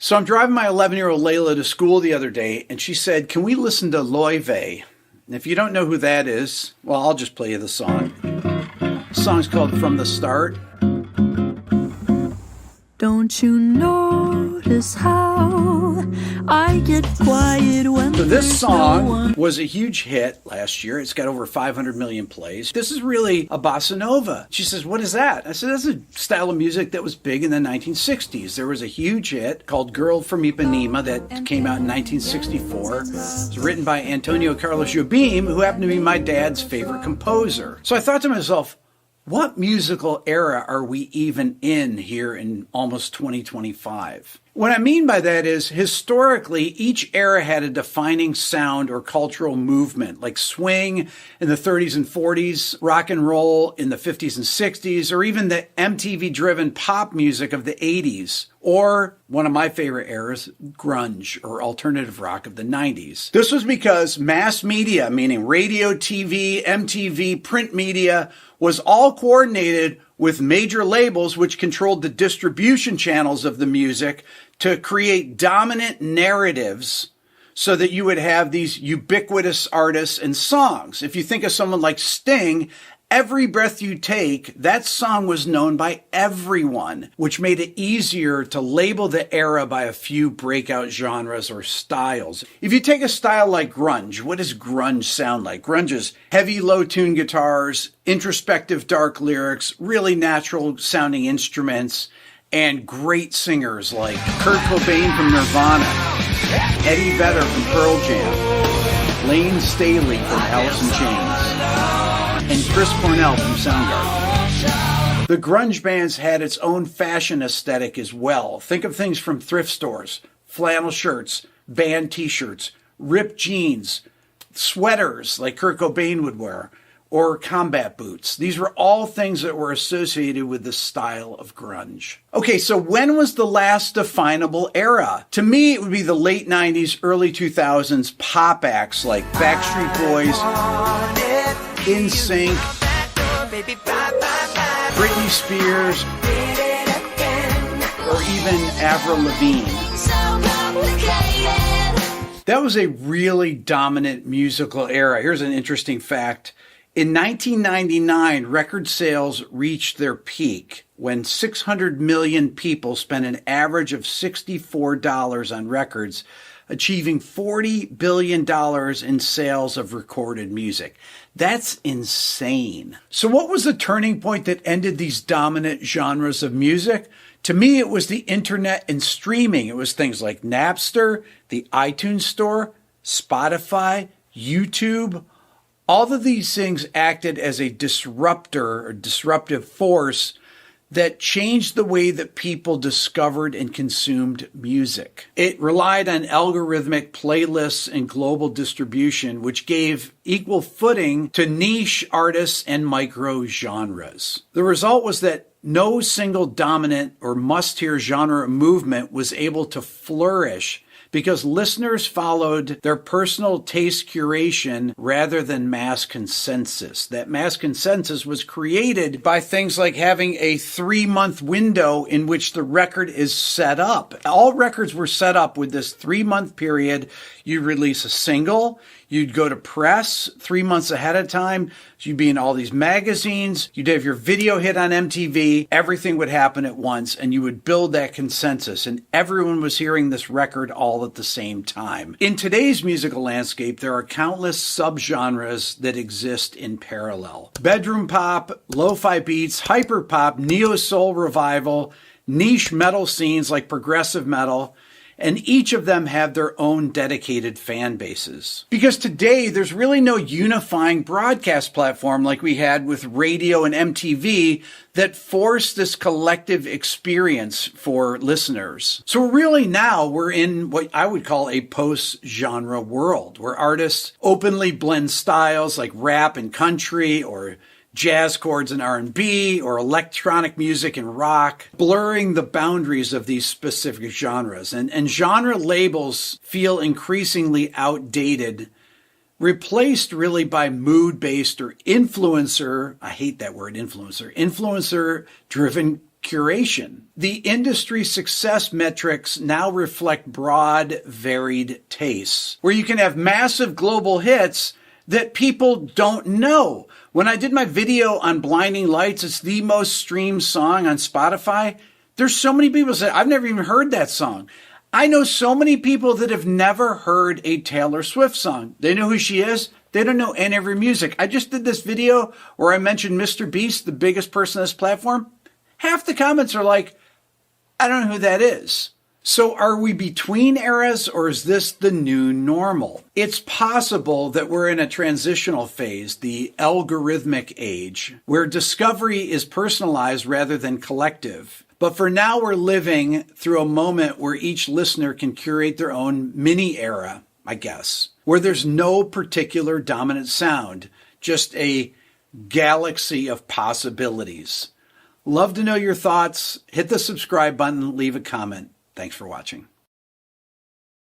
So I'm driving my 11-year-old Layla to school the other day, and she said, "Can we listen to Loive?" And if you don't know who that is, well, I'll just play you the song. The song's called From the Start. Don't you notice how I get quiet when So this there's song no one? was a huge hit last year. It's got over 500 million plays. This is really a bossa nova. She says, "What is that?" I said, "That's a style of music that was big in the 1960s. There was a huge hit called Girl from Ipanema that came out in 1964. It was written by Antonio Carlos Jobim, who happened to be my dad's favorite composer." So I thought to myself, what musical era are we even in here in almost 2025? What I mean by that is, historically, each era had a defining sound or cultural movement, like swing in the 30s and 40s, rock and roll in the 50s and 60s, or even the MTV-driven pop music of the 80s, or one of my favorite eras, grunge or alternative rock of the 90s. This was because mass media, meaning radio, TV, MTV, print media, was all coordinated with major labels which controlled the distribution channels of the music to create dominant narratives so that you would have these ubiquitous artists and songs. If you think of someone like Sting, Every Breath You Take, that song was known by everyone, which made it easier to label the era by a few breakout genres or styles. If you take a style like grunge, what does grunge sound like? Grunge is heavy, low-tuned guitars, introspective, dark lyrics, really natural-sounding instruments, and great singers like Kurt Cobain from Nirvana, Eddie Vedder from Pearl Jam, Lane Staley from Alice in Chains, and Chris Cornell from Soundgarden. The grunge bands had its own fashion aesthetic as well. Think of things from thrift stores, flannel shirts, band t-shirts, ripped jeans, sweaters like Kurt Cobain would wear, or combat boots. These were all things that were associated with the style of grunge. Okay, so when was the last definable era? To me, it would be the late 90s, early 2000s pop acts like Backstreet Boys, NSYNC, Britney Spears, or even Avril Lavigne. That was a really dominant musical era. Here's an interesting fact. In 1999, record sales reached their peak when 600 million people spent an average of $64 on records, achieving $40 billion in sales of recorded music. That's insane. So what was the turning point that ended these dominant genres of music? To me, it was the internet and streaming. It was things like Napster, the iTunes Store, Spotify, YouTube. All of these things acted as a disruptor or disruptive force that changed the way that people discovered and consumed music. It relied on algorithmic playlists and global distribution, which gave equal footing to niche artists and micro genres. The result was that no single dominant or must-hear genre movement was able to flourish because listeners followed their personal taste curation rather than mass consensus. That mass consensus was created by things like having a 3-month window in which the record is set up. All records were set up with this 3-month period. You release a single, you'd go to press 3 months ahead of time, you'd be in all these magazines, you'd have your video hit on MTV, everything would happen at once, and you would build that consensus, and everyone was hearing this record all at the same time. In today's musical landscape, there are countless subgenres that exist in parallel. Bedroom pop, lo-fi beats, hyperpop, neo-soul revival, niche metal scenes like progressive metal, and each of them have their own dedicated fan bases. Because today, there's really no unifying broadcast platform like we had with radio and MTV that forced this collective experience for listeners. So really now we're in what I would call a post-genre world, where artists openly blend styles like rap and country, or jazz chords and R&B, or electronic music and rock, blurring the boundaries of these specific genres. And genre labels feel increasingly outdated, replaced really by mood-based or influencer, I hate that word, influencer-driven curation. The industry success metrics now reflect broad, varied tastes, where you can have massive global hits that people don't know. When I did my video on Blinding Lights, it's the most streamed song on Spotify. There's so many people that say, I've never even heard that song. I know so many people that have never heard a Taylor Swift song. They know who she is. They don't know any of her music. I just did this video where I mentioned Mr. Beast, the biggest person on this platform. Half the comments are like, I don't know who that is. So are we between eras, or is this the new normal? It's possible that we're in a transitional phase, the algorithmic age, where discovery is personalized rather than collective. But for now, we're living through a moment where each listener can curate their own mini era, I guess, where there's no particular dominant sound, just a galaxy of possibilities. Love to know your thoughts. Hit the subscribe button, leave a comment. Thanks for watching.